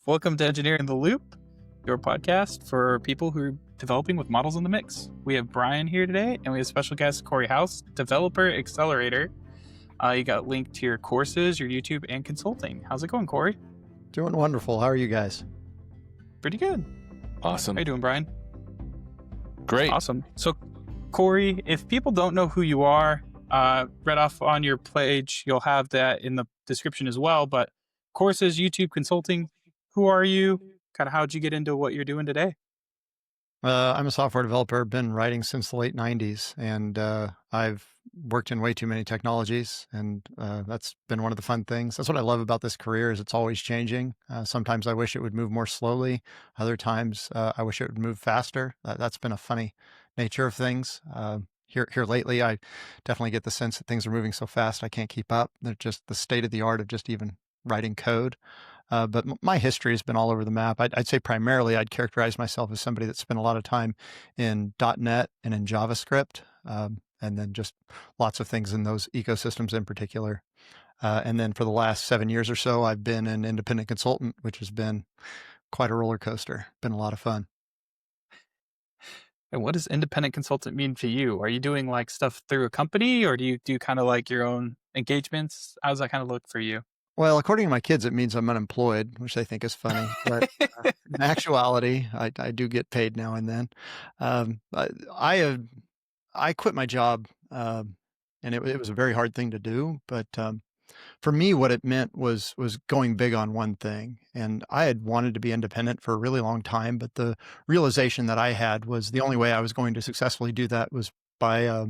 Welcome to Engineering the Loop, your podcast for people who are developing with models in the mix. We have Brian here today, and we have special guest Cory House, developer accelerator. You got linked to your courses, your YouTube, and consulting. How's it going, Cory? Doing wonderful. How are you guys? Pretty good. Awesome. How you doing, Brian? Great. Awesome. So, Cory, if people don't know who you are, right off on your page, you'll have that in the description as well. But courses, YouTube, consulting, who are you? Kind of how'd you get into what you're doing today? I'm a software developer, been writing since the late 90s, and I've worked in way too many technologies, and that's been one of the fun things. That's what I love about this career is it's always changing. Sometimes I wish it would move more slowly. Other times I wish it would move faster. That's been a funny nature of things. Here lately, I definitely get the sense that things are moving so fast I can't keep up. They're just the state of the art of just even writing code. But my history has been all over the map. I'd say primarily I'd characterize myself as somebody that spent a lot of time in .NET and in JavaScript, and then just lots of things in those ecosystems in particular. And then for the last 7 years or so, I've been an independent consultant, which has been quite a roller coaster. Been a lot of fun. And what does independent consultant mean to you? Are you doing like stuff through a company, or do you do kind of like your own engagements? How does that kind of look for you? Well, according to my kids, it means I'm unemployed, which they think is funny. But in actuality, I do get paid now and then. I quit my job, and it was a very hard thing to do. But for me, what it meant was going big on one thing. And I had wanted to be independent for a really long time, but the realization that I had was the only way I was going to successfully do that was by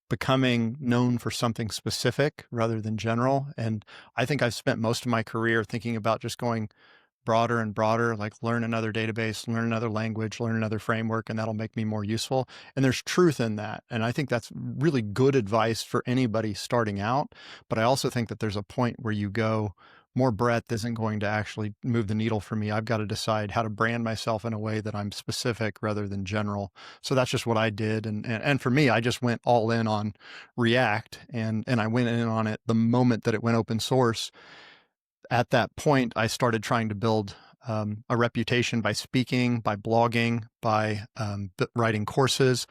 becoming known for something specific rather than general. And I think I've spent most of my career thinking about just going broader and broader, like learn another database, learn another language, learn another framework, and that'll make me more useful. And there's truth in that. And I think that's really good advice for anybody starting out. But I also think that there's a point where you go, more breadth isn't going to actually move the needle for me. I've got to decide how to brand myself in a way that I'm specific rather than general. So that's just what I did. And for me, I just went all in on React, and I went in on it the moment that it went open source. At that point, I started trying to build a reputation by speaking, by blogging, by writing courses,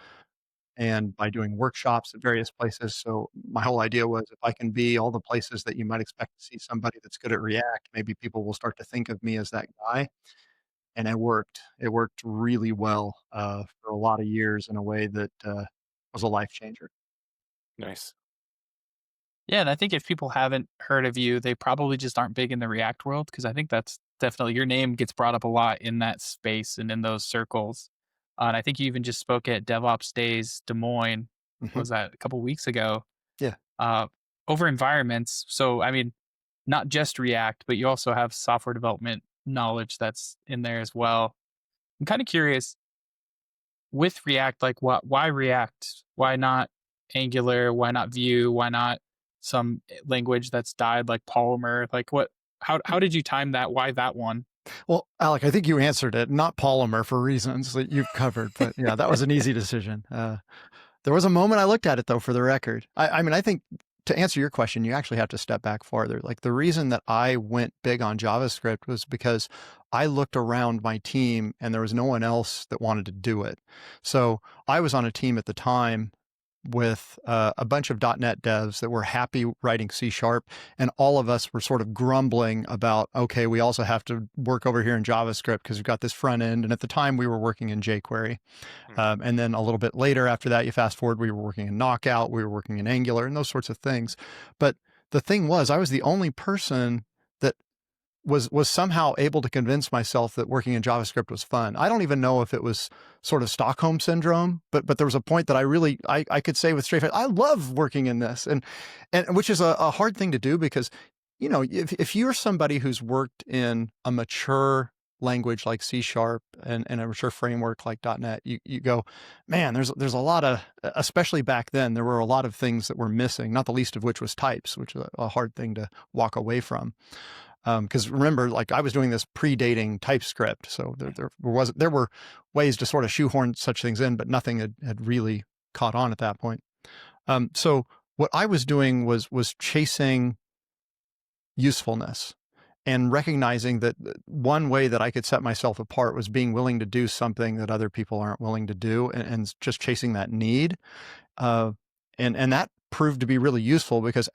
and by doing workshops at various places. So my whole idea was if I can be all the places that you might expect to see somebody that's good at React, maybe people will start to think of me as that guy. And it worked. It worked really well for a lot of years in a way that was a life changer. Nice. Yeah, and I think if people haven't heard of you, they probably just aren't big in the React world, because I think that's definitely your name gets brought up a lot in that space and in those circles. And I think you even just spoke at DevOps Days Des Moines. What Mhm. was that, a couple weeks ago? Yeah. Over environments. So, I mean, not just React, but you also have software development knowledge that's in there as well. I'm kind of curious with React, like why React? Why not Angular? Why not Vue? Why not some language that's died like Polymer? Like how did you time that? Why that one? Well, Alec, I think you answered it. Not Polymer for reasons that you've covered, but yeah, that was an easy decision. There was a moment I looked at it though, for the record. I mean, I think to answer your question, you actually have to step back farther. Like the reason that I went big on JavaScript was because I looked around my team and there was no one else that wanted to do it. So I was on a team at the time with a bunch of .NET devs that were happy writing C#, and all of us were sort of grumbling about, okay, we also have to work over here in JavaScript because we've got this front end. And at the time we were working in jQuery. And then a little bit later after that, you fast forward, we were working in Knockout, we were working in Angular and those sorts of things. But the thing was, I was the only person that was somehow able to convince myself that working in JavaScript was fun. I don't even know if it was sort of Stockholm syndrome, but there was a point that I could say with straight face, I love working in this, and which is a hard thing to do because, you know, if you're somebody who's worked in a mature language like C# and a mature framework like .NET, you go, man, there's a lot of, especially back then, there were a lot of things that were missing, not the least of which was types, which is a hard thing to walk away from. Because remember, like I was doing this predating TypeScript, so there were ways to sort of shoehorn such things in, but nothing had really caught on at that point. So what I was doing was chasing usefulness. and recognizing that one way that I could set myself apart was being willing to do something that other people aren't willing to do, and just chasing that need. And that proved to be really useful because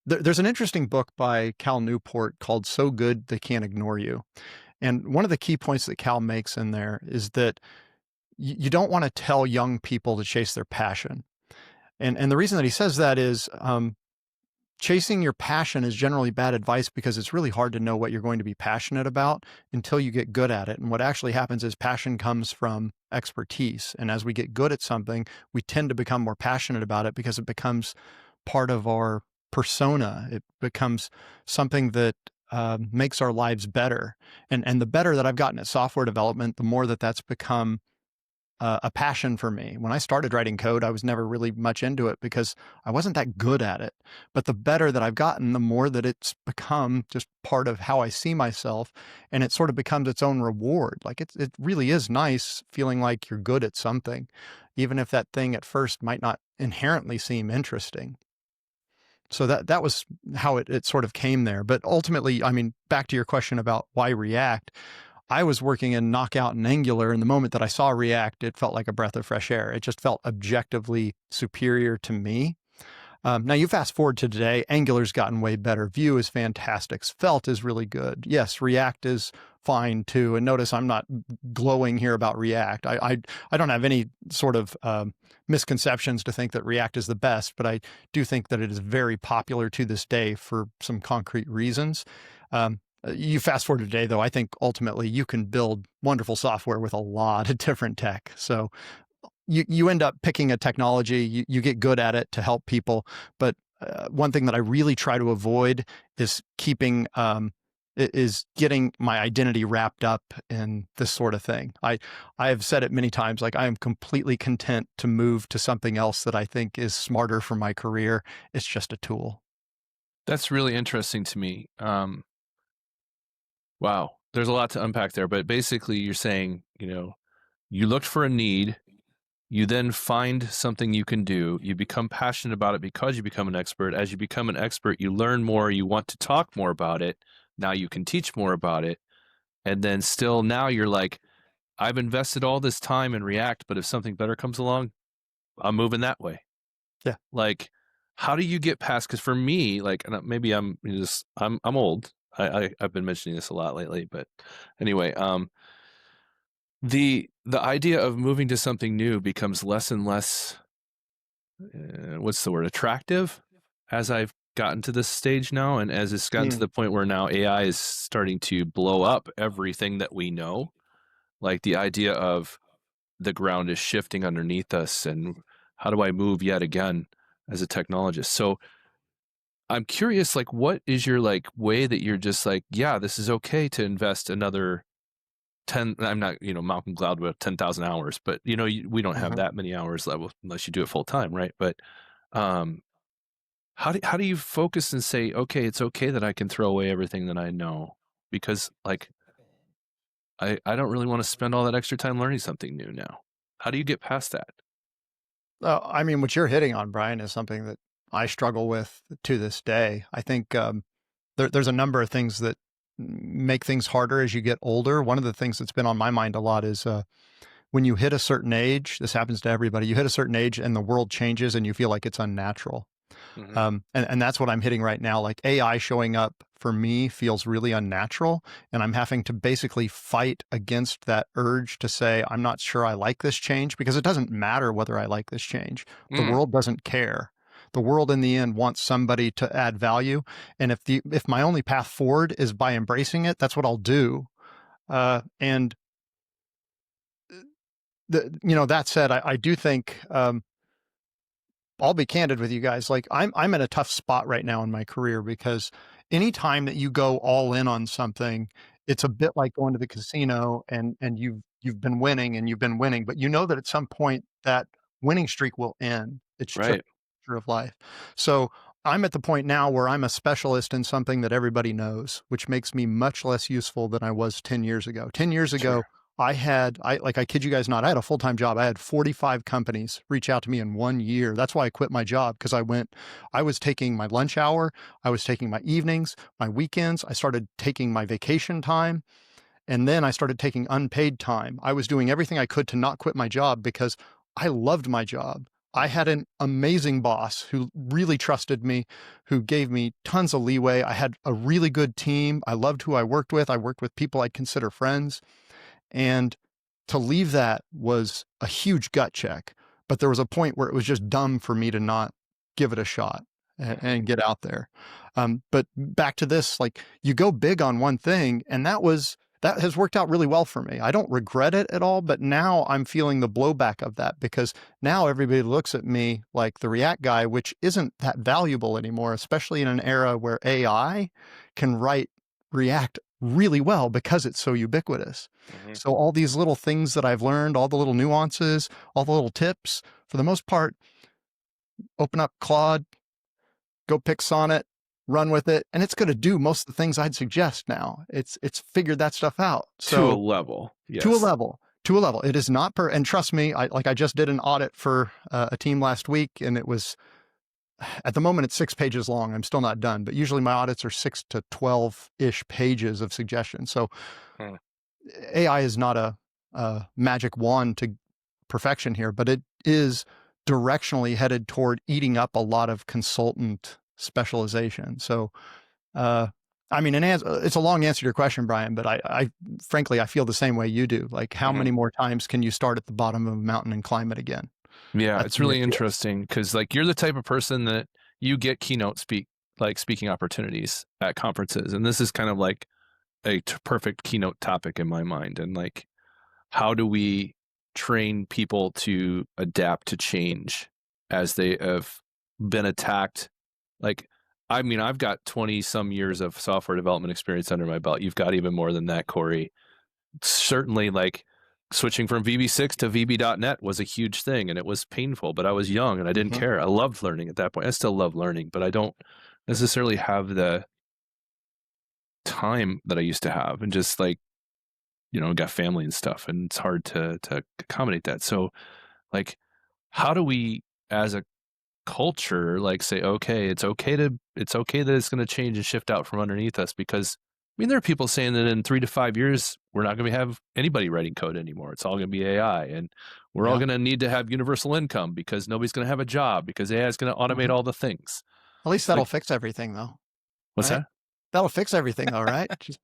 there's an interesting book by Cal Newport called So Good They Can't Ignore You. And one of the key points that Cal makes in there is that you don't want to tell young people to chase their passion. And the reason that he says that is chasing your passion is generally bad advice because it's really hard to know what you're going to be passionate about until you get good at it. And what actually happens is passion comes from expertise. And as we get good at something, we tend to become more passionate about it because it becomes part of our persona. It becomes something that makes our lives better. And the better that I've gotten at software development, the more that that's become a passion for me. When I started writing code, I was never really much into it because I wasn't that good at it. But the better that I've gotten, the more that it's become just part of how I see myself, and it sort of becomes its own reward. Like it really is nice feeling like you're good at something, even if that thing at first might not inherently seem interesting. So that was how it sort of came there. But ultimately, I mean, back to your question about why React, I was working in Knockout and Angular, and the moment that I saw React, it felt like a breath of fresh air. It just felt objectively superior to me. Now you fast forward to today, Angular's gotten way better. Vue is fantastic. Svelte is really good. Yes, React is fine too. And notice I'm not glowing here about React. I don't have any sort of misconceptions to think that React is the best, but I do think that it is very popular to this day for some concrete reasons. You fast forward today, though, I think ultimately you can build wonderful software with a lot of different tech. So you end up picking a technology, you get good at it to help people. But one thing that I really try to avoid is getting my identity wrapped up in this sort of thing. I have said it many times, like I am completely content to move to something else that I think is smarter for my career. It's just a tool. That's really interesting to me. Wow, there's a lot to unpack there, but basically you're saying, you looked for a need, you then find something you can do, you become passionate about it because you become an expert. As you become an expert, you learn more, you want to talk more about it. Now you can teach more about it. And then still now you're like, I've invested all this time in React, but if something better comes along, I'm moving that way. Yeah. Like, how do you get past? Because for me, like, maybe I'm old. I've been mentioning this a lot lately, but anyway, the idea of moving to something new becomes less and less, what's the word, attractive as I've gotten to this stage now. And as it's gotten to the point where now AI is starting to blow up everything that we know, like the idea of the ground is shifting underneath us and how do I move yet again as a technologist? So I'm curious, like, what is your way that you're just like, yeah, this is okay to invest another 10, I'm not, Malcolm Gladwell, 10,000 hours, but we don't have that many hours level unless you do it full time. Right. But, how do you focus and say, okay, it's okay that I can throw away everything that I know because I don't really want to spend all that extra time learning something new now. How do you get past that? I mean, what you're hitting on, Brian, is something that I struggle with to this day. I think there's a number of things that make things harder as you get older. One of the things that's been on my mind a lot is when you hit a certain age, this happens to everybody, you hit a certain age and the world changes and you feel like it's unnatural. And that's what I'm hitting right now. Like AI showing up for me feels really unnatural. And I'm having to basically fight against that urge to say, I'm not sure I like this change, because it doesn't matter whether I like this change. The world doesn't care. The world in the end wants somebody to add value. And if my only path forward is by embracing it, that's what I'll do. And that said, I do think, I'll be candid with you guys. Like I'm in a tough spot right now in my career because anytime that you go all in on something, it's a bit like going to the casino and you've been winning and you've been winning, but you know that at some point that winning streak will end. It's just the nature of life. So I'm at the point now where I'm a specialist in something that everybody knows, which makes me much less useful than I was 10 years ago. 10 years ago, I kid you guys not, I had a full-time job. I had 45 companies reach out to me in 1 year. That's why I quit my job, because I was taking my lunch hour, I was taking my evenings, my weekends, I started taking my vacation time, and then I started taking unpaid time. I was doing everything I could to not quit my job because I loved my job. I had an amazing boss who really trusted me, who gave me tons of leeway. I had a really good team. I loved who I worked with. I worked with people I'd consider friends. And to leave that was a huge gut check. But there was a point where it was just dumb for me to not give it a shot and get out there. But back to this, like, you go big on one thing, and that has worked out really well for me. I don't regret it at all, but now I'm feeling the blowback of that, because now everybody looks at me like the React guy, which isn't that valuable anymore, especially in an era where AI can write React really well because it's so ubiquitous. So all these little things that I've learned, all the little nuances, all the little tips, for the most part, open up Claude, go pick Sonnet, run with it, and it's going to do most of the things I'd suggest now. It's figured that stuff out. So to a level. Yes. To a level. It is not and trust me, I just did an audit for a team last week, and it was, at the moment, it's 6 pages long. I'm still not done, but usually my audits are 6 to 12-ish pages of suggestions. So AI is not a magic wand to perfection here, but it is directionally headed toward eating up a lot of consultant specialization. So, I mean, it's a long answer to your question, Brian, but I frankly, I feel the same way you do. Like, how many more times can you start at the bottom of a mountain and climb it again? Yeah, it's really interesting, because like, you're the type of person that you get keynote speaking opportunities at conferences, and this is kind of like a perfect keynote topic in my mind. And like, how do we train people to adapt to change as they have been attacked? Like, I mean, I've got 20 some years of software development experience under my belt. You've got even more than that, Cory. Certainly, like, switching from VB6 to VB.NET was a huge thing, and it was painful, but I was young and I didn't care. I loved learning at that point. I still love learning, but I don't necessarily have the time that I used to have, and just like, got family and stuff, and it's hard to accommodate that. So like, how do we as a culture like say, okay, it's okay that it's going to change and shift out from underneath us? Because I mean, there are people saying that in 3 to 5 years, we're not going to have anybody writing code anymore. It's all going to be AI, and we're all going to need to have universal income because nobody's going to have a job because AI is going to automate all the things. At least that'll fix everything, though. What's that? That'll fix everything, though, right? Just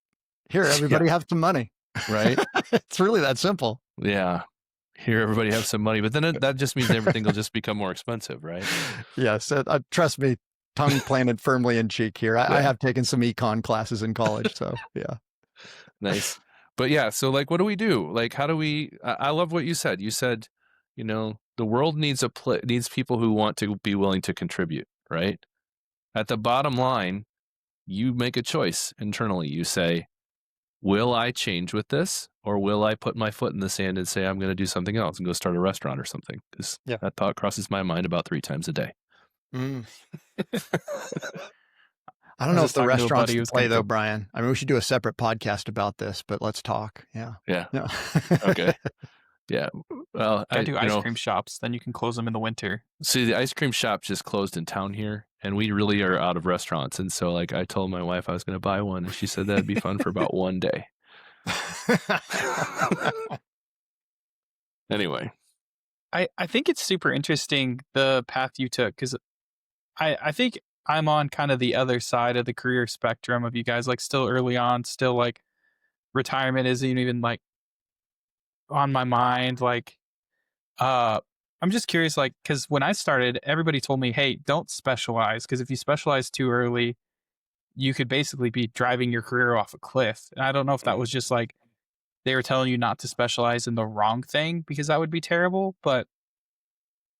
here, everybody have some money, right? It's really that simple. Yeah. Here, everybody have some money, but then that just means everything will just become more expensive, right? Yes. Trust me, tongue planted firmly in cheek here. I have taken some econ classes in college, so yeah. Nice. But yeah, so like, what do we do? Like, how do we, I love what you said. You said, the world needs needs people who want to be willing to contribute, right? At the bottom line, you make a choice internally. You say, will I change with this, or will I put my foot in the sand and say I'm going to do something else and go start a restaurant or something? Because that thought crosses my mind about 3 times a day. I don't know if the restaurants play though, Brian. I mean, we should do a separate podcast about this, but let's talk. Yeah. Okay. Yeah. Well, I do ice cream shops. Then you can close them in the winter. See, the ice cream shop just closed in town here, and we really are out of restaurants. And so, like, I told my wife I was going to buy one, and she said that'd be fun for about 1 day. Anyway, I think it's super interesting the path you took, because I think I'm on kind of the other side of the career spectrum of you guys, like still early on, still like retirement isn't even like on my mind. Like, I'm just curious, like, because when I started, everybody told me, hey, don't specialize, because if you specialize too early, you could basically be driving your career off a cliff. And I don't know if that was just like they were telling you not to specialize in the wrong thing, because that would be terrible. But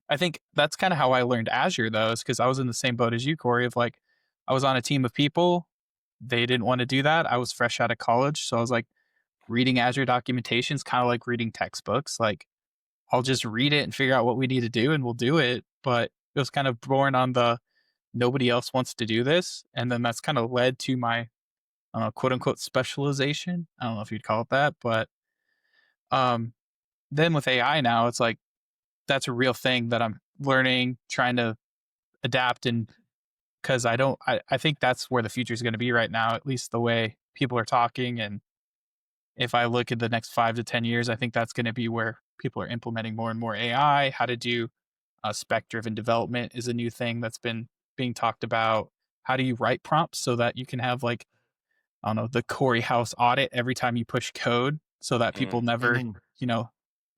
I think that's kind of how I learned Azure, though, is because I was in the same boat as you, Cory, of like, I was on a team of people. They didn't want to do that. I was fresh out of college. So I was like, reading Azure documentation is kind of like reading textbooks. Like, I'll just read it and figure out what we need to do and we'll do it. But it was kind of born on the nobody else wants to do this. And then that's kind of led to my quote unquote specialization. I don't know if you'd call it that, but Then with AI now, it's like that's a real thing that I'm learning, trying to adapt, and because I think that's where the future is going to be right now, at least the way people are talking. And if I look at the next 5 to 10 years, I think that's going to be where people are implementing more and more AI. How to do spec driven development is a new thing that's been being talked about. How do you write prompts so that you can have, like, I don't know, the Cory House audit every time you push code so that people never, Mhm. you know,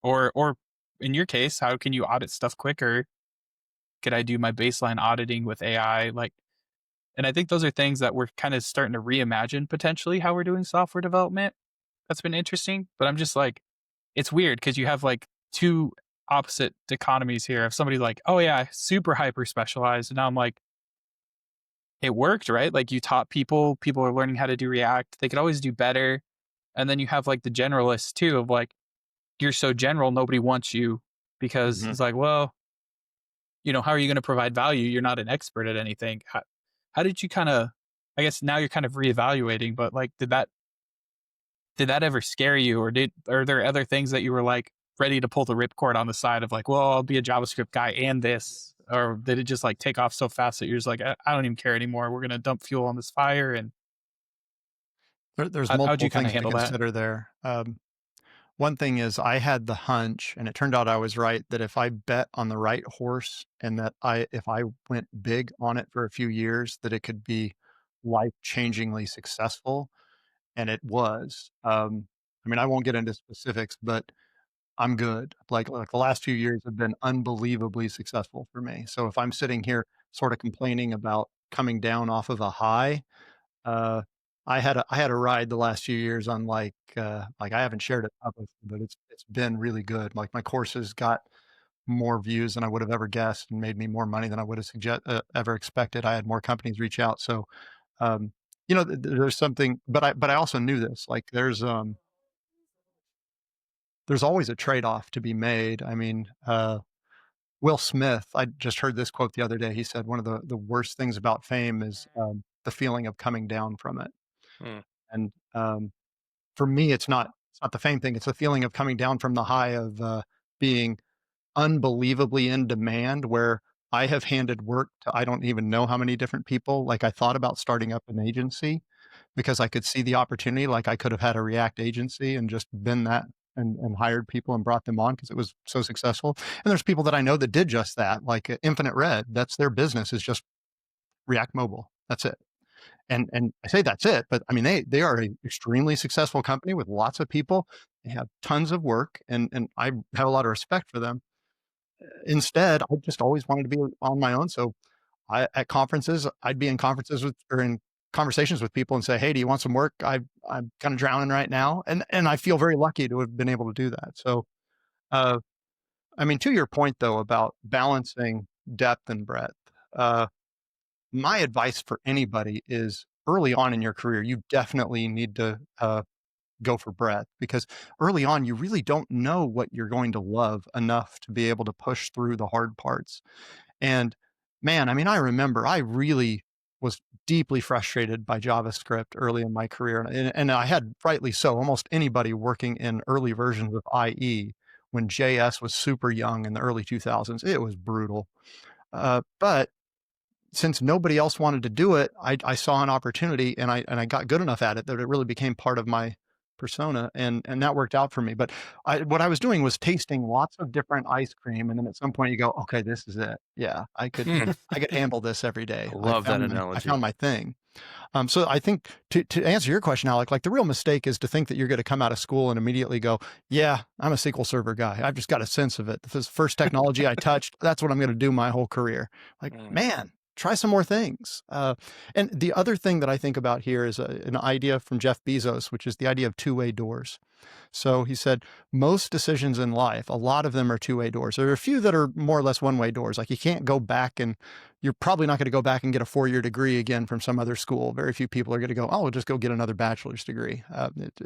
or in your case, how can you audit stuff quicker? Could I do my baseline auditing with AI? Like, and I think those are things that we're kind of starting to reimagine potentially how we're doing software development. That's been interesting, but I'm just like, it's weird because you have like two opposite dichotomies here of somebody like, oh yeah, super hyper specialized. And now I'm like, it worked, right? Like you taught people, people are learning how to do React. They could always do better. And then you have like the generalists too of like, you're so general, nobody wants you because Mhm. it's like, well, how are you going to provide value? You're not an expert at anything. How did you kind of, I guess now you're kind of reevaluating, but like, did that ever scare you, or are there other things that you were like ready to pull the ripcord on the side of like, well, I'll be a JavaScript guy and this, or did it just like take off so fast that you're just like, I don't even care anymore. We're gonna dump fuel on this fire, and There's how'd multiple you kind of things to handle that? consider there. One thing is I had the hunch, and it turned out I was right, that if I bet on the right horse and that if I went big on it for a few years, that it could be life-changingly successful, and it was. I mean, I won't get into specifics, but I'm good. Like the last few years have been unbelievably successful for me. So if I'm sitting here sort of complaining about coming down off of a high, uh, I had a ride the last few years on like I haven't shared it publicly, but it's been really good. Like my courses got more views than I would have ever guessed and made me more money than I would have ever expected. I had more companies reach out. So, um, there's something, but I also knew this, like there's always a trade-off to be made. I mean, Will Smith, I just heard this quote the other day. He said, one of the worst things about fame is, the feeling of coming down from it. Mm. And, for me, it's not the fame thing. It's the feeling of coming down from the high of, being unbelievably in demand, where I have handed work to I don't even know how many different people. Like, I thought about starting up an agency because I could see the opportunity. Like, I could have had a React agency and just been that and hired people and brought them on because it was so successful. And there's people that I know that did just that, like, Infinite Red. That's their business, is just React Mobile. That's it. And I say that's it, but I mean, they are an extremely successful company with lots of people. They have tons of work, and I have a lot of respect for them. Instead, I just always wanted to be on my own. So at conferences, I'd be in conferences or in conversations with people and say, "Hey, do you want some work? I'm kind of drowning right now," and I feel very lucky to have been able to do that. So, uh, I mean, to your point though about balancing depth and breadth, uh, my advice for anybody is early on in your career, you definitely need to go for breadth, because early on, you really don't know what you're going to love enough to be able to push through the hard parts. And man, I mean, I remember I really was deeply frustrated by JavaScript early in my career. And I had, rightly so, almost anybody working in early versions of IE when JS was super young in the early 2000s. It was brutal. But since nobody else wanted to do it, I saw an opportunity, and I got good enough at it that it really became part of my persona, and that worked out for me. But what I was doing was tasting lots of different ice cream, and then at some point you go, okay, this is it. Yeah, I could Hmm. I could handle this every day. I I love that found I analogy. found my thing. So I think to answer your question, Alec, like the real mistake is to think that you're going to come out of school and immediately go, yeah, I'm a SQL Server guy. I've just got a sense of it. This is the first technology I touched. That's what I'm going to do my whole career. Like, Mm. man, try some more things. And the other thing that I think about here is an idea from Jeff Bezos, which is the idea of two-way doors. So he said, most decisions in life, a lot of them are two-way doors. There are a few that are more or less one-way doors. Like you can't go back, and you're probably not going to go back and get a 4-year degree again from some other school. Very few people are going to go, oh, we'll just go get another bachelor's degree.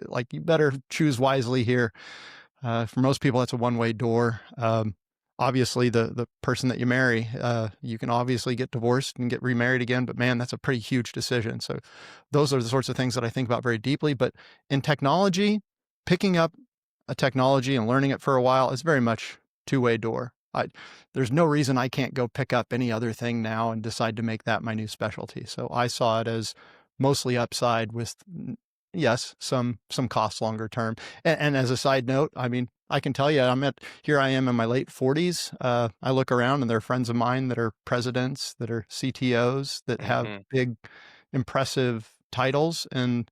Like you better choose wisely here. For most people, that's a one-way door. Obviously, the person that you marry, you can obviously get divorced and get remarried again, but man, that's a pretty huge decision. So those are the sorts of things that I think about very deeply. But in technology, picking up a technology and learning it for a while, it's very much two-way door. There's no reason I can't go pick up any other thing now and decide to make that my new specialty. So I saw it as mostly upside with, yes, some costs longer term. And as a side note, I mean, I can tell you, here I am in my late 40s. I look around and there are friends of mine that are presidents, that are CTOs, that have big, impressive titles. And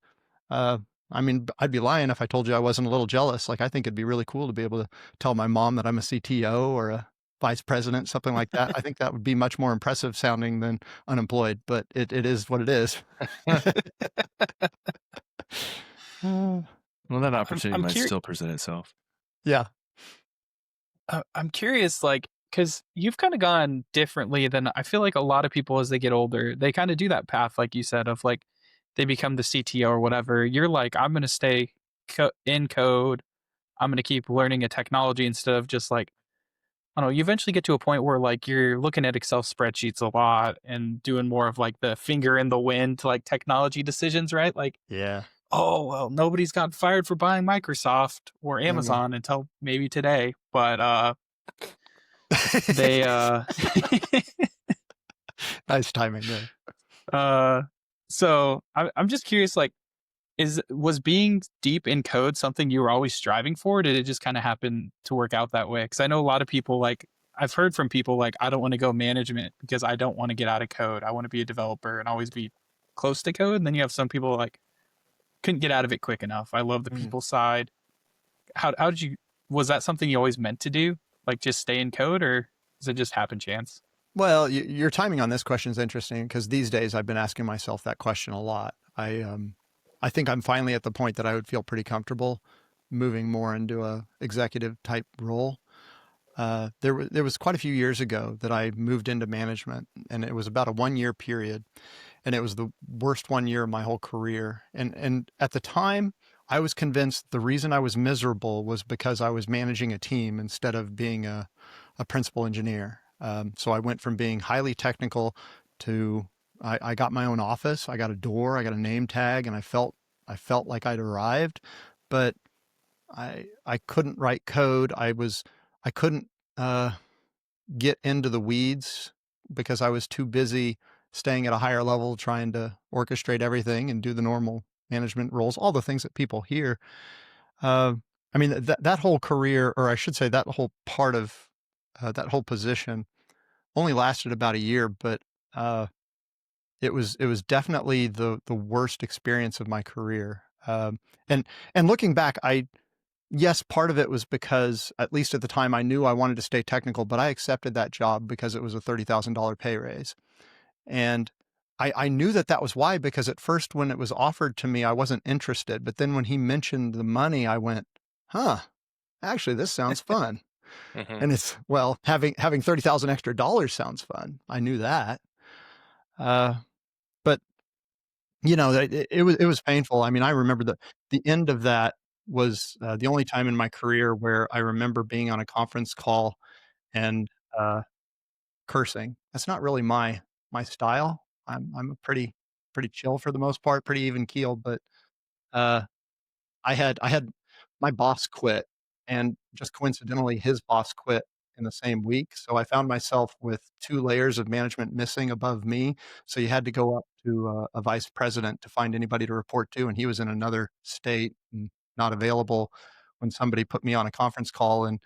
I mean, I'd be lying if I told you I wasn't a little jealous. Like, I think it'd be really cool to be able to tell my mom that I'm a CTO or a vice president, something like that. I think that would be much more impressive sounding than unemployed, but it is what it is. Well, that opportunity I'm might still present itself. Yeah. I'm curious, like, because you've kind of gone differently than I feel like a lot of people as they get older, they kind of do that path, like you said, of like they become the CTO or whatever. You're like, I'm going to stay in code. I'm going to keep learning a technology instead of just like, I don't know, you eventually get to a point where like you're looking at Excel spreadsheets a lot and doing more of like the finger in the wind to like technology decisions, right? Like, Yeah. oh, well, nobody's got fired for buying Microsoft or Amazon until maybe today, but they Nice timing there. so I'm just curious, like, was being deep in code something you were always striving for? Or did it just kind of happen to work out that way? Because I know a lot of people, like, I've heard from people like, I don't want to go management because I don't want to get out of code. I want to be a developer and always be close to code. And then you have some people like couldn't get out of it quick enough. I love the people side. How did you, was that something you always meant to do? Like just stay in code, or does it just happen chance? Well, your timing on this question is interesting because these days I've been asking myself that question a lot. I think I'm finally at the point that I would feel pretty comfortable moving more into a executive type role. There was quite a few years ago that I moved into management, and it was about a 1-year period, and it was the worst 1 year of my whole career. And at the time, I was convinced the reason I was miserable was because I was managing a team instead of being a principal engineer. So I went from being highly technical to I got my own office. I got a door, I got a name tag, and I felt like I'd arrived, but I couldn't write code. I couldn't get into the weeds because I was too busy staying at a higher level, trying to orchestrate everything and do the normal management roles, all the things that people hear. I mean, that whole career, or I should say that whole part of that whole position only lasted about a year, but it was definitely the worst experience of my career. And looking back, yes, part of it was because at least at the time I knew I wanted to stay technical, but I accepted that job because it was a $30,000 pay raise. And I knew that was why, because at first when it was offered to me, I wasn't interested. But then when he mentioned the money, I went, huh, actually, this sounds fun. And it's, well, having 30,000 extra dollars sounds fun. I knew that. But you know, it was painful. I mean, I remember the end of that was the only time in my career where I remember being on a conference call and cursing. That's not really my style. I'm a pretty chill for the most part, pretty even keel. But uh, I had my boss quit, and just coincidentally, his boss quit in the same week. So I found myself with 2 layers of management missing above me. So you had to go up to a vice president to find anybody to report to, and he was in another state and not available when somebody put me on a conference call, and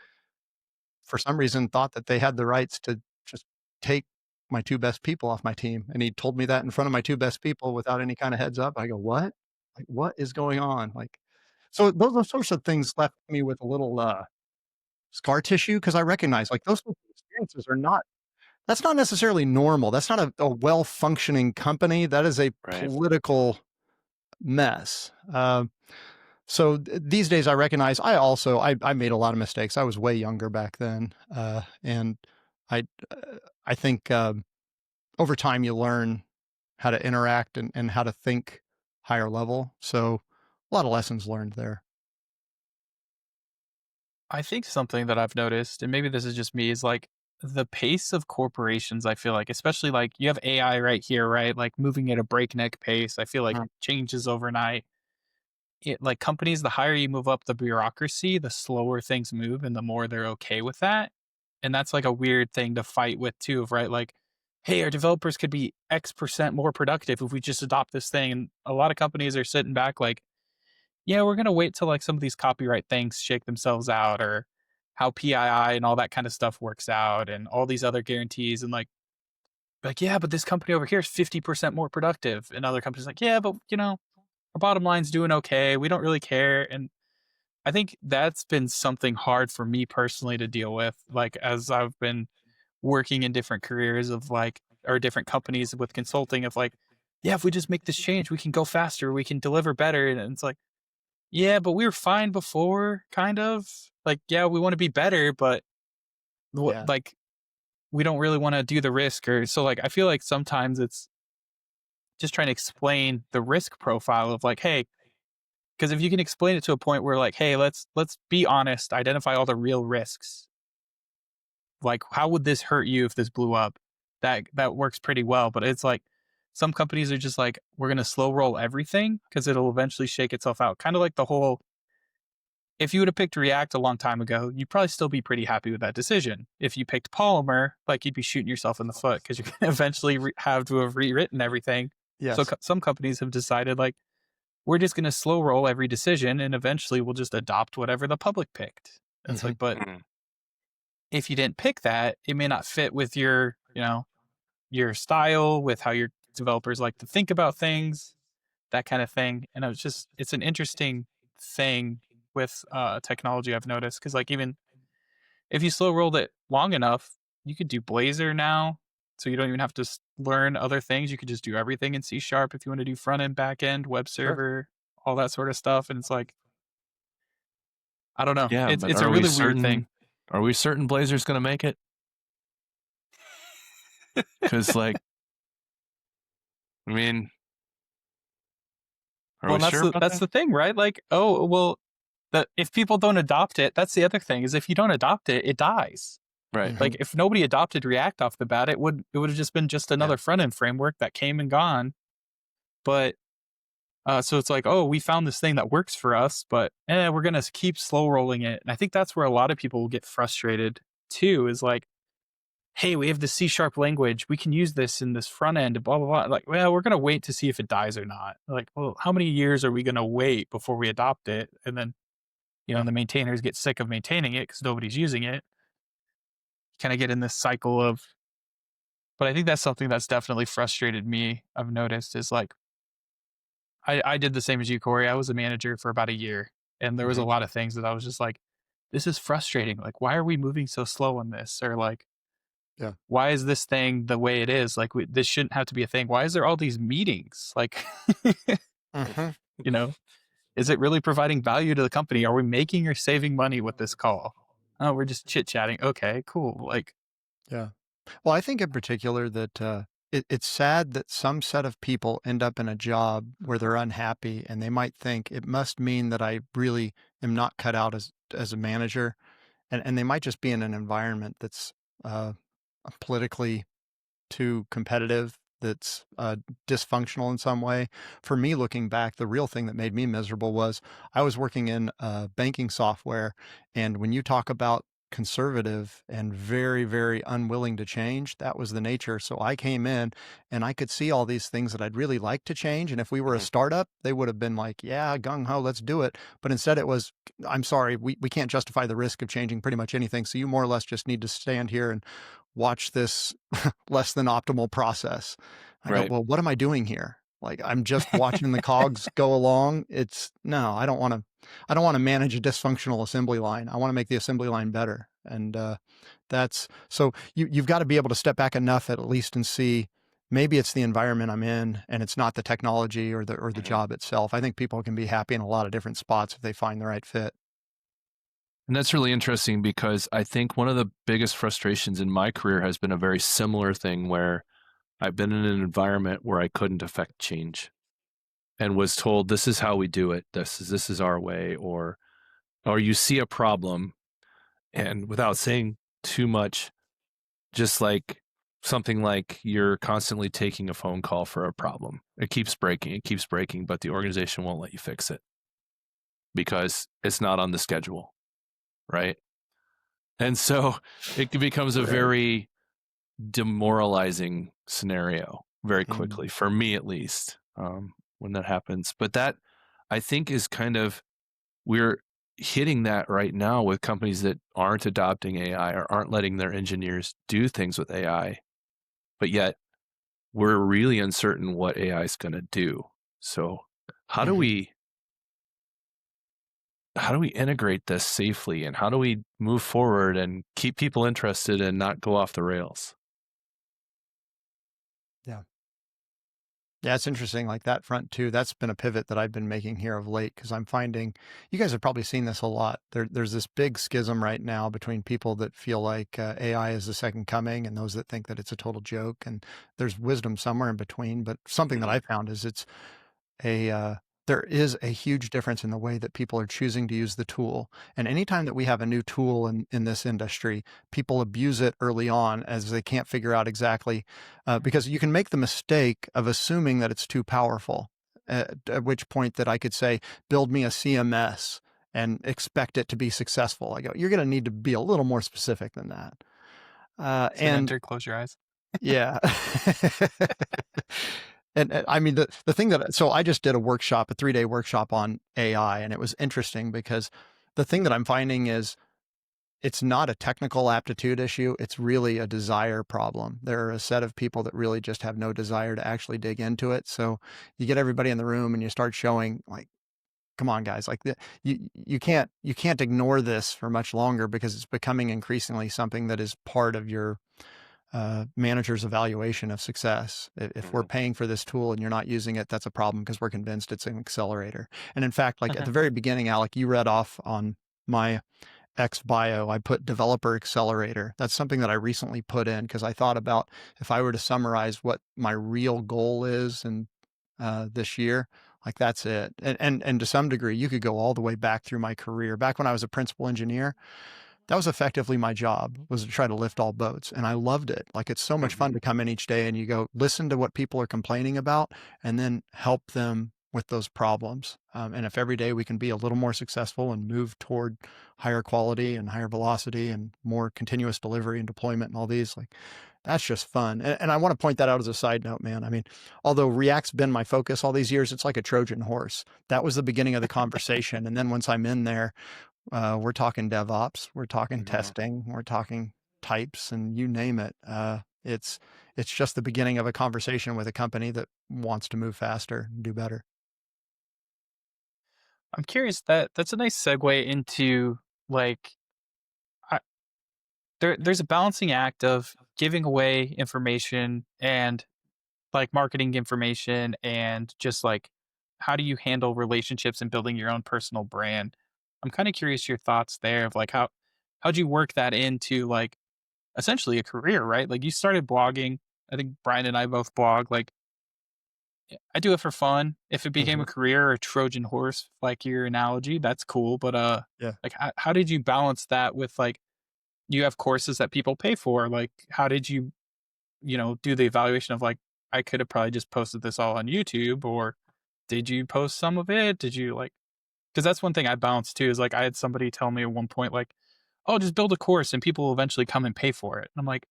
for some reason thought that they had the rights to just take my 2 best people off my team. And he told me that in front of my 2 best people without any kind of heads up. I go, what? Like, what is going on? Like, so those sorts of things left me with a little scar tissue, because I recognize like those sorts of experiences are not, that's not necessarily normal. That's not a well-functioning company. That is a political mess. So these days I recognize I made a lot of mistakes. I was way younger back then. And I think over time you learn how to interact and how to think higher level. So a lot of lessons learned there. I think something that I've noticed, and maybe this is just me, is like the pace of corporations. I feel like, especially like you have AI right here, right? Like moving at a breakneck pace. I feel like it changes overnight. like companies, the higher you move up the bureaucracy, the slower things move and the more they're okay with that. And that's like a weird thing to fight with too, of right? Like, hey, our developers could be X% more productive if we just adopt this thing. And a lot of companies are sitting back like, yeah, we're gonna wait till like some of these copyright things shake themselves out, or how PII and all that kind of stuff works out, and all these other guarantees, and like, yeah, but this company over here is 50% more productive. And other companies like, yeah, but our bottom line's doing okay. We don't really care. And I think that's been something hard for me personally to deal with. Like, as I've been working in different careers of like, or different companies with consulting of like, yeah, if we just make this change, we can go faster, we can deliver better. And it's like, yeah, but we were fine before, kind of. Like, yeah, we want to be better, but Yeah. like, we don't really want to do the risk. Or so, like, I feel like sometimes it's just trying to explain the risk profile of like, hey, because if you can explain it to a point where like, hey, let's be honest, identify all the real risks. Like, how would this hurt you if this blew up? That works pretty well. But it's like some companies are just like, we're gonna slow roll everything because it'll eventually shake itself out. Kind of like the whole, if you would have picked React a long time ago, you'd probably still be pretty happy with that decision. If you picked Polymer, like, you'd be shooting yourself in the foot because you're going to eventually have to have rewritten everything. So Yes. some companies have decided like, we're just going to slow roll every decision and eventually we'll just adopt whatever the public picked. It's Mhm. like, but if you didn't pick that, it may not fit with your, your style, with how your developers like to think about things, that kind of thing. And it's an interesting thing with technology I've noticed. Cause like, even if you slow rolled it long enough, you could do Blazor now. So you don't even have to learn other things. You could just do everything in C# if you want to do front end, back end, web Sure. server, all that sort of stuff. And it's like, I don't know. Yeah, It's but it's a really weird thing. are we certain Blazor's going to make it? Because, like, I mean, are Well, we and sure about that's that? the thing, right? Like, oh well, that if people don't adopt it, that's the other thing, is if you don't adopt it, it dies. Right. Mhm. Like, if nobody adopted React off the bat, it would have just been just Yeah. another front end framework that came and gone. But so it's like, oh, we found this thing that works for us, but we're gonna keep slow rolling it. And I think that's where a lot of people will get frustrated too. Is like, hey, we have the C# language, we can use this in this front end, blah blah blah. Like, well, we're gonna wait to see if it dies or not. Like, well, how many years are we gonna wait before we adopt it? And then Yeah. the maintainers get sick of maintaining it because nobody's using it. Kind of get in this cycle of. But I think that's something that's definitely frustrated me. I've noticed is like, I did the same as you, Corey. I was a manager for about a year, and there was a Mhm. lot of things that I was just like, this is frustrating. Like, why are we moving so slow on this? Or like, Yeah. why is this thing the way it is? Like, this shouldn't have to be a thing. Why is there all these meetings? Like, Mhm. you know, is it really providing value to the company? Are we making or saving money with this call? Oh, we're just chit chatting. Okay, cool. Like, Yeah. Well, I think in particular that it's sad that some set of people end up in a job where they're unhappy and they might think it must mean that I really am not cut out as a manager. And they might just be in an environment that's uh, politically too competitive, that's dysfunctional in some way. For me, looking back, the real thing that made me miserable was I was working in banking software. And when you talk about conservative and very, very unwilling to change, that was the nature. So I came in and I could see all these things that I'd really like to change. And if we were a startup, they would have been like, yeah, gung ho, let's do it. But instead it was, I'm sorry, we can't justify the risk of changing pretty much anything. So you more or less just need to stand here and watch this less than optimal process. I go, Right. well, what am I doing here? Like, I'm just watching the cogs go along. No, I don't want to manage a dysfunctional assembly line. I want to make the assembly line better. And that's so you've got to be able to step back enough at least and see maybe it's the environment I'm in and it's not the technology or the job itself. I think people can be happy in a lot of different spots if they find the right fit. And that's really interesting because I think one of the biggest frustrations in my career has been a very similar thing where I've been in an environment where I couldn't affect change and was told this is how we do it. This is our way, or you see a problem and without saying too much, just like something like you're constantly taking a phone call for a problem. It keeps breaking, but the organization won't let you fix it. because it's not on the schedule, right? And so it becomes a very demoralizing scenario very quickly, for me at least, when that happens. But that, I think, is kind of, we're hitting that right now with companies that aren't adopting AI or aren't letting their engineers do things with AI, but yet we're really uncertain what AI is going to do. So how do we integrate this safely, and how do we move forward and keep people interested and not go off the rails? Yeah, it's interesting, like that front too. That's been a pivot that I've been making here of late, because I'm finding, you guys have probably seen this a lot. There's this big schism right now between people that feel like AI is the second coming and those that think that it's a total joke. And there's wisdom somewhere in between. But something that I found is there is a huge difference in the way that people are choosing to use the tool. And anytime that we have a new tool in this industry, people abuse it early on as they can't figure out exactly, because you can make the mistake of assuming that it's too powerful, at which point that I could say, build me a CMS and expect it to be successful. I go, you're going to need to be a little more specific than that. Say enter, close your eyes. Yeah. And I mean, the thing that, so I just did a 3-day workshop on AI, and it was interesting because the thing that I'm finding is it's not a technical aptitude issue. It's really a desire problem. There are a set of people that really just have no desire to actually dig into it. So you get everybody in the room and you start showing, like, come on, guys, like you can't ignore this for much longer, because it's becoming increasingly something that is part of your manager's evaluation of success. If we're paying for this tool and you're not using it, that's a problem, because we're convinced it's an accelerator. And in fact, like at the very beginning, Alec, you read off on my X bio, I put developer accelerator. That's something that I recently put in because I thought about, if I were to summarize what my real goal is and this year, like that's it. And to some degree, you could go all the way back through my career. Back when I was a principal engineer, that was effectively my job, was to try to lift all boats. And I loved it. Like, it's so much fun to come in each day and you go listen to what people are complaining about and then help them with those problems. And if every day we can be a little more successful and move toward higher quality and higher velocity and more continuous delivery and deployment and all these, like, that's just fun. And I want to point that out as a side note, man. I mean, although React's been my focus all these years, it's like a Trojan horse. That was the beginning of the conversation. And then once I'm in there, we're talking DevOps, we're talking testing, we're talking types, and you name it. It's just the beginning of a conversation with a company that wants to move faster and do better. I'm curious, that's a nice segue into, like, there's a balancing act of giving away information and, like, marketing information, and just, like, how do you handle relationships and building your own personal brand? I'm kind of curious your thoughts there of, like, how'd you work that into, like, essentially a career, right? Like, you started blogging. I think Brian and I both blog. Like, I do it for fun. If it became a career or a Trojan horse, like your analogy, that's cool. But Yeah. like, how did you balance that with, like, you have courses that people pay for? Like, how did you, do the evaluation of, like, I could have probably just posted this all on YouTube, or did you post some of it? Did you, like, because that's one thing I balanced too, is, like, I had somebody tell me at one point, like, oh, just build a course and people will eventually come and pay for it. And I'm like,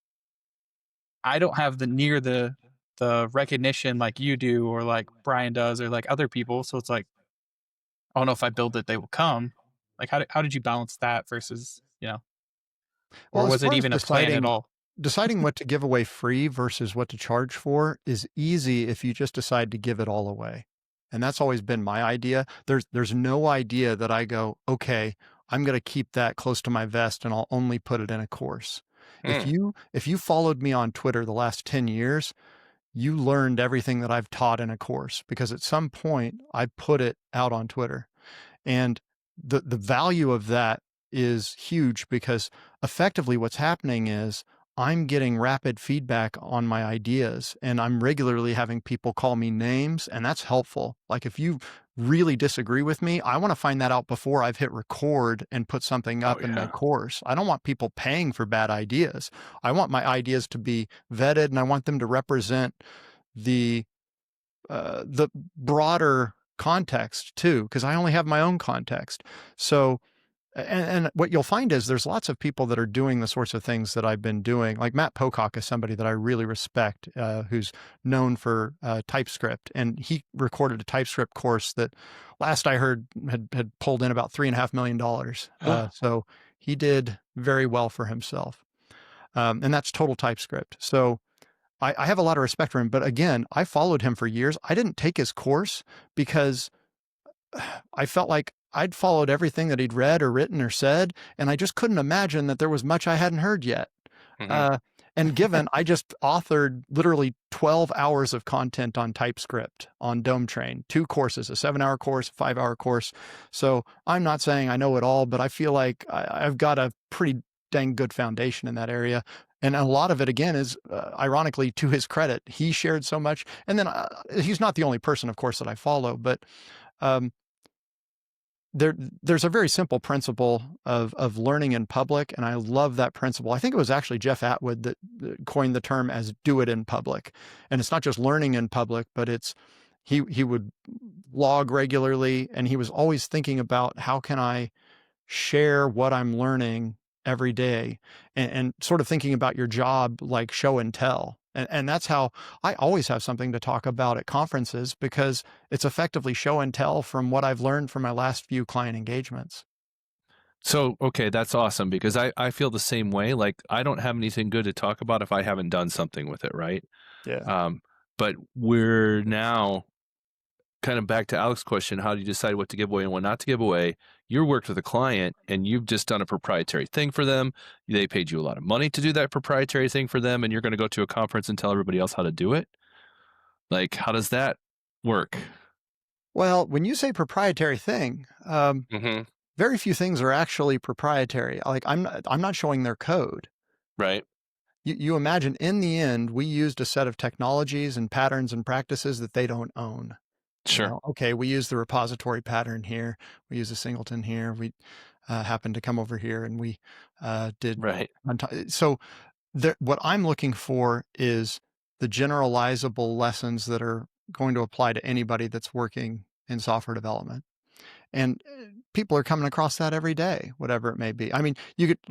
I don't have the recognition like you do, or like Brian does, or like other people. So it's like, I don't know if I build it, they will come. Like, how did you balance that versus, or Well, as was it far as even a plan at all? deciding what to give away free versus what to charge for is easy if you just decide to give it all away. And that's always been my idea. There's no idea that I go, okay, I'm going to keep that close to my vest and I'll only put it in a course. If you followed me on Twitter the last 10 years, you learned everything that I've taught in a course, because at some point I put it out on Twitter. And the value of that is huge, because effectively what's happening is I'm getting rapid feedback on my ideas, and I'm regularly having people call me names, and that's helpful. Like, if you really disagree with me, I want to find that out before I've hit record and put something up in my course. I don't want people paying for bad ideas. I want my ideas to be vetted, and I want them to represent the broader context too, because I only have my own context. So, and what you'll find is there's lots of people that are doing the sorts of things that I've been doing. Like Matt Pocock is somebody that I really respect, who's known for TypeScript, and he recorded a TypeScript course that, last I heard, had pulled in about $3.5 million. So he did very well for himself, and that's total TypeScript. So I have a lot of respect for him. But again, I followed him for years. I didn't take his course because I felt like I'd followed everything that he'd read or written or said, and I just couldn't imagine that there was much I hadn't heard yet. And given I just authored literally 12 hours of content on TypeScript on DomeTrain, 2 courses, a 7-hour course, a 5-hour course. So I'm not saying I know it all, but I feel like I've got a pretty dang good foundation in that area. And a lot of it, again, is ironically to his credit. He shared so much. And then he's not the only person, of course, that I follow, but there's a very simple principle of learning in public, and I love that principle. I think it was actually Jeff Atwood that coined the term as "do it in public," and it's not just learning in public, but it's he would log regularly, and he was always thinking about how can I share what I'm learning every day, and sort of thinking about your job like show and tell. And that's how I always have something to talk about at conferences, because it's effectively show and tell from what I've learned from my last few client engagements. So, okay, that's awesome, because I feel the same way. Like, I don't have anything good to talk about if I haven't done something with it, right? Yeah. But we're now kind of back to Alex's question, how do you decide what to give away and what not to give away? You worked with a client and you've just done a proprietary thing for them. They paid you a lot of money to do that proprietary thing for them, and you're going to go to a conference and tell everybody else how to do it? Like, how does that work? Well, when you say proprietary thing, very few things are actually proprietary. Like I'm not showing their code. Right. You imagine, in the end, we used a set of technologies and patterns and practices that they don't own. Sure. Okay, we use the repository pattern here. We use a singleton here. We happened to come over here and we did. Right. So what I'm looking for is the generalizable lessons that are going to apply to anybody that's working in software development. And people are coming across that every day, whatever it may be. I mean,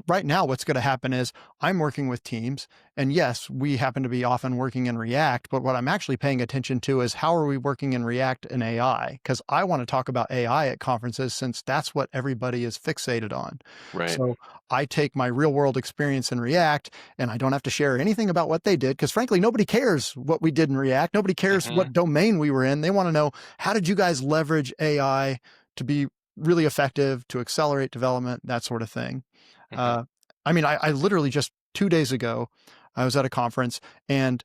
right now, what's going to happen is I'm working with teams, and yes, we happen to be often working in React, but what I'm actually paying attention to is how are we working in React and AI? Because I want to talk about AI at conferences, since that's what everybody is fixated on. Right. So I take my real world experience in React, and I don't have to share anything about what they did, because frankly, nobody cares what we did in React. Nobody cares what domain we were in. They want to know, how did you guys leverage AI to be really effective, to accelerate development, that sort of thing. I mean, I literally just 2 days ago, I was at a conference, and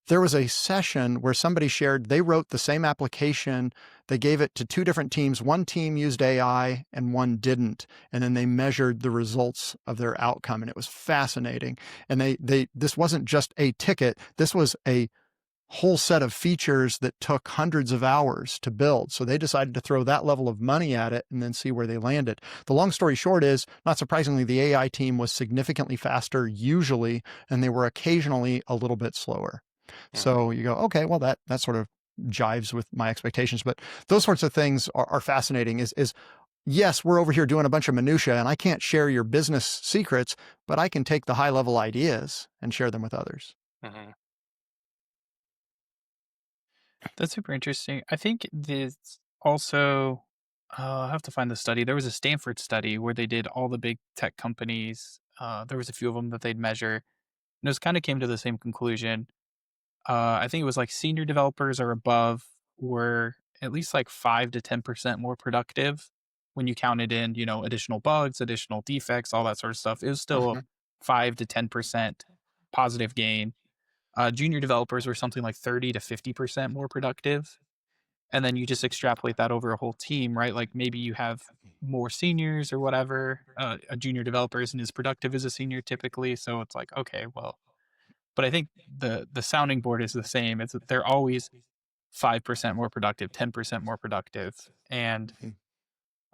there was a session where somebody shared they wrote the same application. They gave it to 2 different teams. One team used AI and one didn't. And then they measured the results of their outcome. And it was fascinating. And this wasn't just a ticket. This was a whole set of features that took hundreds of hours to build. So they decided to throw that level of money at it and then see where they landed. The long story short is, not surprisingly, the AI team was significantly faster usually, and they were occasionally a little bit slower. So you go, okay, well, that sort of jives with my expectations. But those sorts of things are fascinating. Is yes, we're over here doing a bunch of minutia, and I can't share your business secrets, but I can take the high level ideas and share them with others. That's super interesting. I think this also, I'll have to find the study. There was a Stanford study where they did all the big tech companies. There was a few of them that they'd measure, and it was kind of came to the same conclusion. I think it was like senior developers or above were at least like 5 to 10% more productive when you counted in, additional bugs, additional defects, all that sort of stuff. It was still a 5 to 10% positive gain. Junior developers were something like 30 to 50% more productive. And then you just extrapolate that over a whole team, right? Like maybe you have more seniors or whatever. A junior developer isn't as productive as a senior typically. So it's like, okay, well, but I think the sounding board is the same. It's that they're always 5% more productive, 10% more productive. And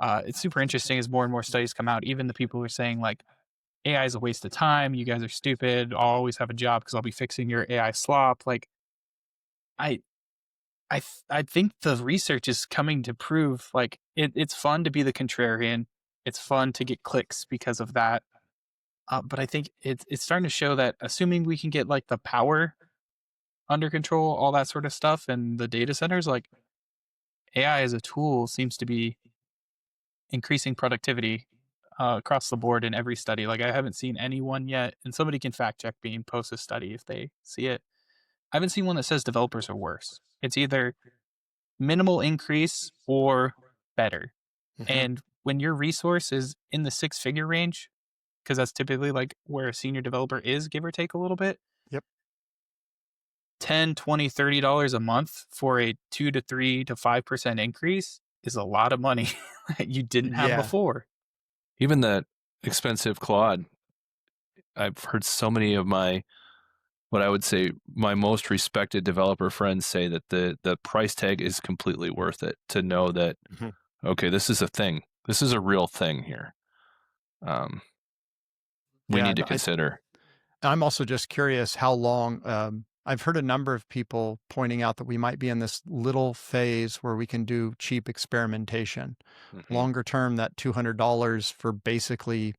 it's super interesting as more and more studies come out. Even the people who are saying like, AI is a waste of time. You guys are stupid. I'll always have a job because I'll be fixing your AI slop. Like, I I think the research is coming to prove like it's fun to be the contrarian. It's fun to get clicks because of that. But I think it's starting to show that assuming we can get like the power under control, all that sort of stuff, and the data centers, like AI as a tool seems to be increasing productivity across the board in every study. Like I haven't seen anyone yet, and somebody can fact check me and post a study if they see it. I haven't seen one that says developers are worse. It's either minimal increase or better. And when your resource is in the 6-figure range, because that's typically like where a senior developer is, give or take a little bit. Yep. $10, $20, $30 a month for a 2 to 3 to 5% increase is a lot of money that you didn't have before. Even that expensive Claude, I've heard so many of what I would say my most respected developer friends say that the price tag is completely worth it to know that, okay, this is a thing. This is a real thing here. We need to consider. I'm also just curious how long, I've heard a number of people pointing out that we might be in this little phase where we can do cheap experimentation. Longer term, that $200 for basically,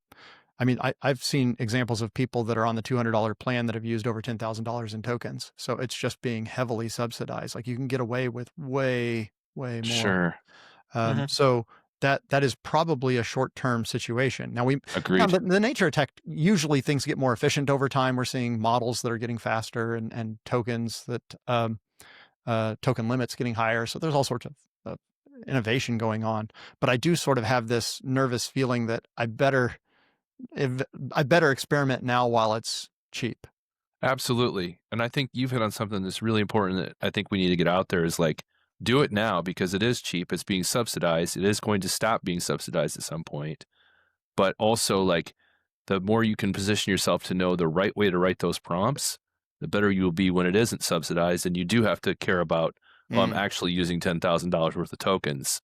I mean, I've seen examples of people that are on the $200 plan that have used over $10,000 in tokens. So it's just being heavily subsidized. Like you can get away with way more. Sure. So that is probably a short-term situation. Now Agreed. The nature of tech, usually things get more efficient over time. We're seeing models that are getting faster and tokens that token limits getting higher. So there's all sorts of innovation going on. But I do sort of have this nervous feeling that I better experiment now while it's cheap. Absolutely. And I think you've hit on something that's really important that I think we need to get out there is like, do it now because it is cheap. It's being subsidized. It is going to stop being subsidized at some point. But also, like, the more you can position yourself to know the right way to write those prompts, the better you will be when it isn't subsidized. And you do have to care about, well, I'm actually using $10,000 worth of tokens.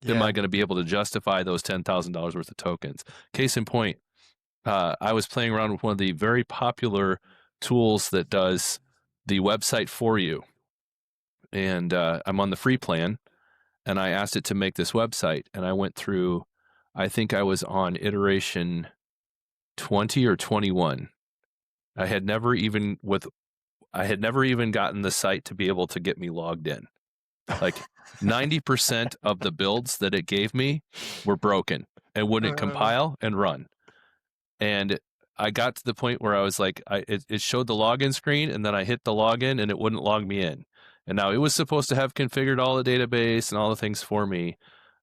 Am I going to be able to justify those $10,000 worth of tokens? Case in point, I was playing around with one of the very popular tools that does the website for you. And I'm on the free plan, and I asked it to make this website. And I went through, I think I was on iteration 20 or 21. I had never even gotten the site to be able to get me logged in. Like 90% of the builds that it gave me were broken and wouldn't compile and run. And I got to the point where I was like, it showed the login screen, and then I hit the login and it wouldn't log me in. And now it was supposed to have configured all the database and all the things for me.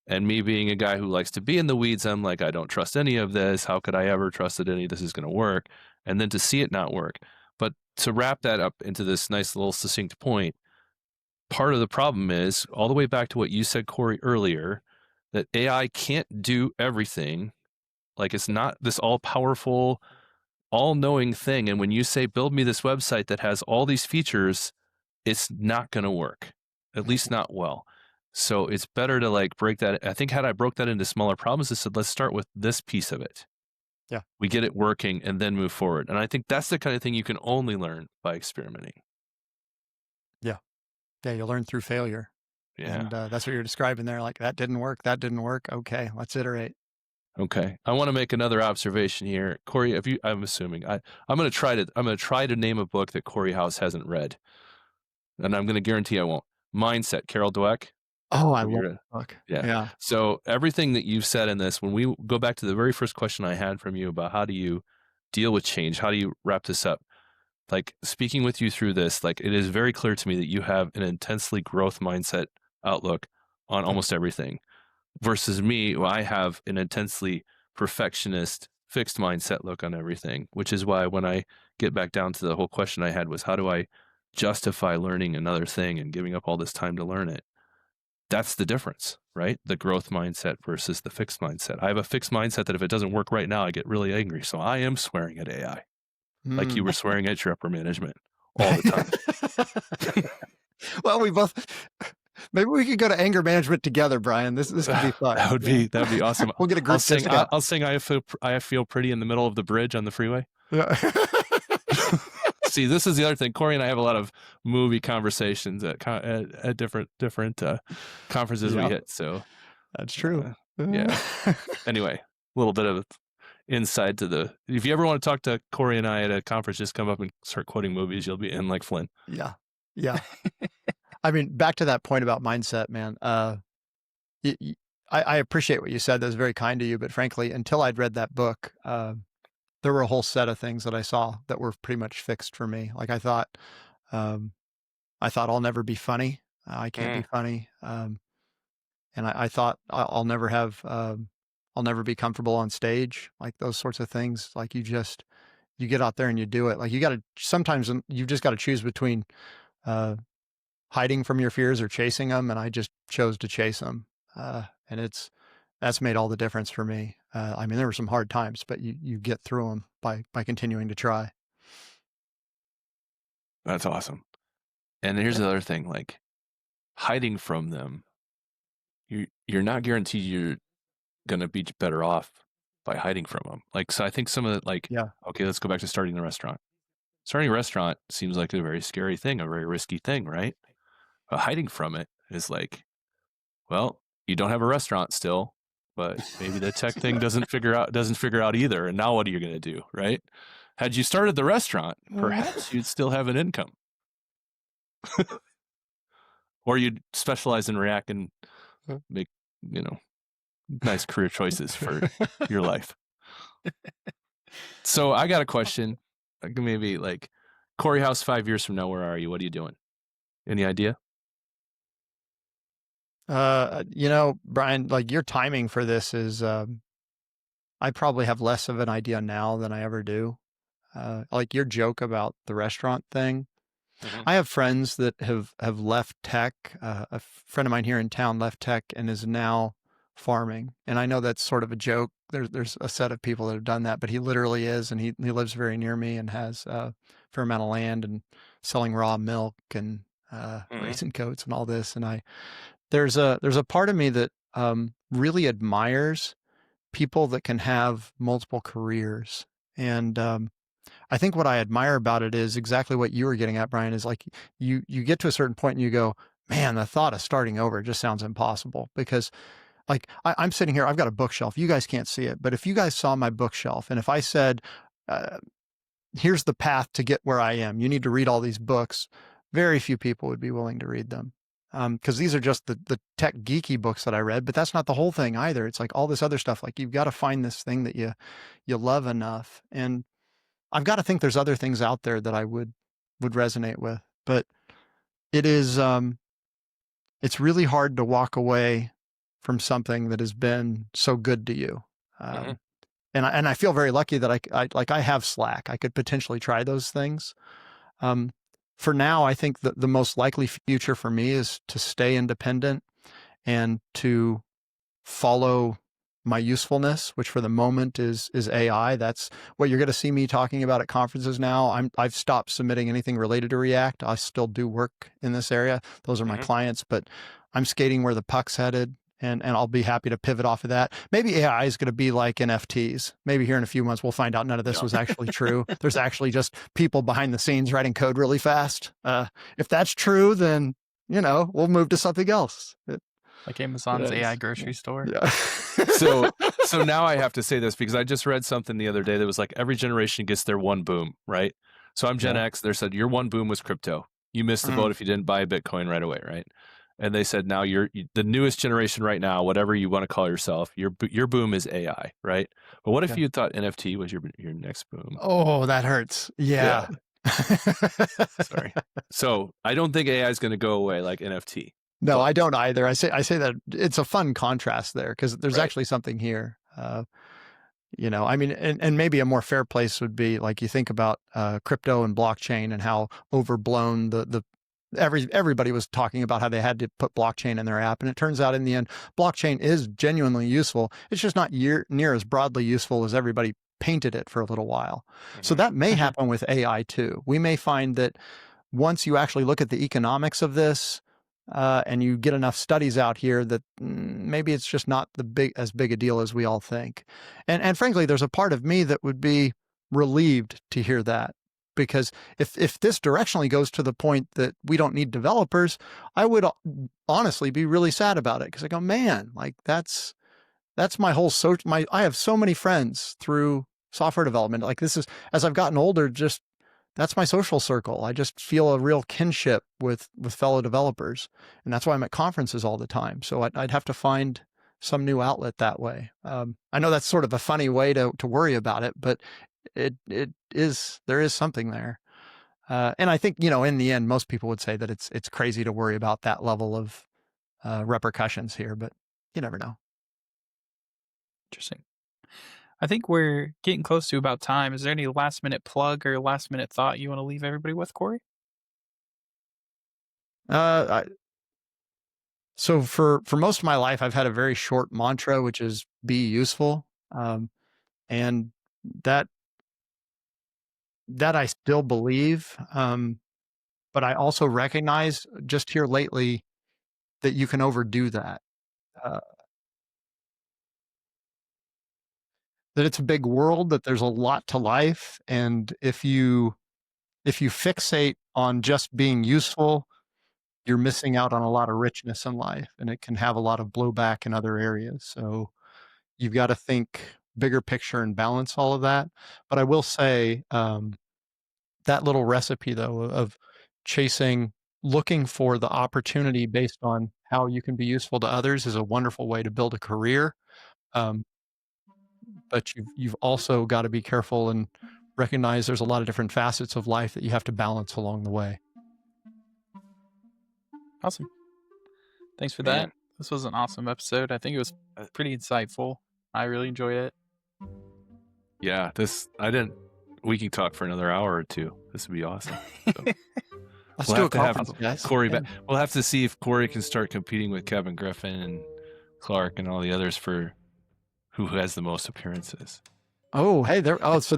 And me being a guy who likes to be in the weeds, I'm like, I don't trust any of this. How could I ever trust that any of this is going to work? And then to see it not work. But to wrap that up into this nice little succinct point, part of the problem is, all the way back to what you said, Cory, earlier, that AI can't do everything. Like, it's not this all-powerful, all-knowing thing. And when you say, build me this website that has all these features, it's not going to work, at least not well. So it's better to like break that. I think had I broke that into smaller problems, I said, let's start with this piece of it. Yeah. We get it working and then move forward. And I think that's the kind of thing you can only learn by experimenting. Yeah. Yeah. You'll learn through failure. Yeah. And that's what you're describing there. Like that didn't work. That didn't work. Okay. Let's iterate. Okay. I want to make another observation here. Cory, I'm assuming I'm going to try to name a book that Cory House hasn't read. And I'm going to guarantee I won't. Mindset, Carol Dweck. Oh, I love that book. Yeah. So everything that you've said in this, when we go back to the very first question I had from you about how do you deal with change, how do you wrap this up? Like, speaking with you through this, like, it is very clear to me that you have an intensely growth mindset outlook on almost everything versus me, I have an intensely perfectionist fixed mindset look on everything, which is why when I get back down to the whole question I had was, how do I justify learning another thing and giving up all this time to learn it? That's the difference, right? The growth mindset versus the fixed mindset. I have a fixed mindset that if it doesn't work right now, I get really angry. So I am swearing at AI, like you were swearing at your upper management all the time. Well, maybe we could go to anger management together, Brian. This could be fun. That'd be awesome. We'll get a group discount. I'll sing I feel pretty in the middle of the bridge on the freeway. Yeah. See, this is the other thing. Cory and I have a lot of movie conversations at different conferences we hit. So that's true. Yeah. Anyway, a little bit of insight to the. If you ever want to talk to Cory and I at a conference, just come up and start quoting movies. You'll be in like Flynn. Yeah. I mean, back to that point about mindset, man. I appreciate what you said. That was very kind to you. But frankly, until I'd read that book, there were a whole set of things that I saw that were pretty much fixed for me. Like I thought I'll never be funny. I can't be funny. And I thought I'll never be comfortable on stage, like those sorts of things. Like you get out there and you do it. Like sometimes you just got to choose between hiding from your fears or chasing them. And I just chose to chase them. And that's made all the difference for me. I mean, there were some hard times, but you get through them by continuing to try. That's awesome. And here's the other thing, like hiding from them, you're not guaranteed you're going to be better off by hiding from them. Like, so I think some of it, okay, let's go back to starting the restaurant. Starting a restaurant seems like a very scary thing, a very risky thing, right? But hiding from it is like, well, you don't have a restaurant still, but maybe the tech thing doesn't figure out either. And now what are you going to do, right? Had you started the restaurant, perhaps you'd still have an income. Or you'd specialize in React and make, nice career choices for your life. So I got a question. Maybe like Cory House 5 years from now, where are you? What are you doing? Any idea? Brian, like your timing for this is, I probably have less of an idea now than I ever do. Like your joke about the restaurant thing. Mm-hmm. I have friends that have left tech. A friend of mine here in town left tech and is now farming. And I know that's sort of a joke. There's a set of people that have done that, but he literally is. And he lives very near me and has a fair amount of land and selling raw milk and raisin coats and all this. And there's a part of me that really admires people that can have multiple careers. And I think what I admire about it is exactly what you were getting at, Brian, is like you get to a certain point and you go, man, the thought of starting over just sounds impossible. Because like I'm sitting here, I've got a bookshelf. You guys can't see it, but if you guys saw my bookshelf and if I said, here's the path to get where I am, you need to read all these books, very few people would be willing to read them. Because these are just the tech geeky books that I read, but that's not the whole thing either. It's like all this other stuff. Like you've got to find this thing that you love enough. And I've got to think there's other things out there that I would resonate with, but it is, it's really hard to walk away from something that has been so good to you. And I feel very lucky that I have Slack. I could potentially try those things. For now, I think that the most likely future for me is to stay independent and to follow my usefulness, which for the moment is AI. That's what you're going to see me talking about at conferences now. I've stopped submitting anything related to React. I still do work in this area. Those are my clients, but I'm skating where the puck's headed. And I'll be happy to pivot off of that. Maybe AI is going to be like NFTs. Maybe here in a few months, we'll find out none of this was actually true. There's actually just people behind the scenes writing code really fast. If that's true, then, we'll move to something else. Like Amazon's AI grocery store. Yeah. So now I have to say this because I just read something the other day that was like every generation gets their one boom, right? So I'm Gen X. They said your one boom was crypto. You missed the boat if you didn't buy Bitcoin right away, right? And they said, now you're the newest generation right now, whatever you want to call yourself, your boom is AI, right? But what if you thought NFT was your next boom? Oh, that hurts. Yeah. Sorry. So I don't think AI is going to go away like NFT. No, I don't either. I say that it's a fun contrast there because there's actually something here. I mean, and maybe a more fair place would be like you think about crypto and blockchain and how overblown everybody was talking about how they had to put blockchain in their app. And it turns out in the end, blockchain is genuinely useful. It's just not near as broadly useful as everybody painted it for a little while. So that may happen with AI too. We may find that once you actually look at the economics of this and you get enough studies out here that maybe it's just not as big a deal as we all think. And frankly, there's a part of me that would be relieved to hear that. because if this directionally goes to the point that we don't need developers, I would honestly be really sad about it, because I go, man, like that's my whole I have so many friends through software development. Like this is, as I've gotten older, just that's my social circle. I just feel a real kinship with fellow developers, and that's why I'm at conferences all the time. So I'd have to find some new outlet that way. I know that's sort of a funny way to worry about it, but there is something there. And I think, in the end, most people would say that it's crazy to worry about that level of repercussions here, but you never know. Interesting. I think we're getting close to about time. Is there any last minute plug or last minute thought you want to leave everybody with, Cory? So for most of my life, I've had a very short mantra, which is be useful. And that I still believe. But I also recognize just here lately that you can overdo that. That it's a big world, that there's a lot to life. And if you fixate on just being useful, you're missing out on a lot of richness in life, and it can have a lot of blowback in other areas. So you've got to think bigger picture and balance all of that. But I will say, that little recipe though of looking for the opportunity based on how you can be useful to others is a wonderful way to build a career. But you've also got to be careful and recognize there's a lot of different facets of life that you have to balance along the way. Awesome. Thanks for that. This was an awesome episode. I think it was pretty insightful. I really enjoyed it. Yeah, we can talk for another hour or two. This would be awesome. So. Let's do a conference, guys. Cory back. We'll have to see if Cory can start competing with Kevin Griffin and Clark and all the others for who has the most appearances. Oh, hey, so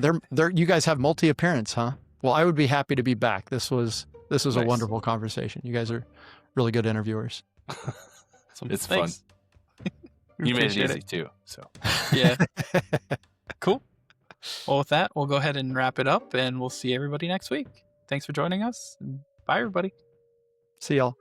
you guys have multi-appearance, huh? Well, I would be happy to be back. This was nice. A wonderful conversation. You guys are really good interviewers. It's fun. You made it easy too. So yeah. Cool. Well, with that, we'll go ahead and wrap it up, and we'll see everybody next week. Thanks for joining us. Bye, everybody. See y'all.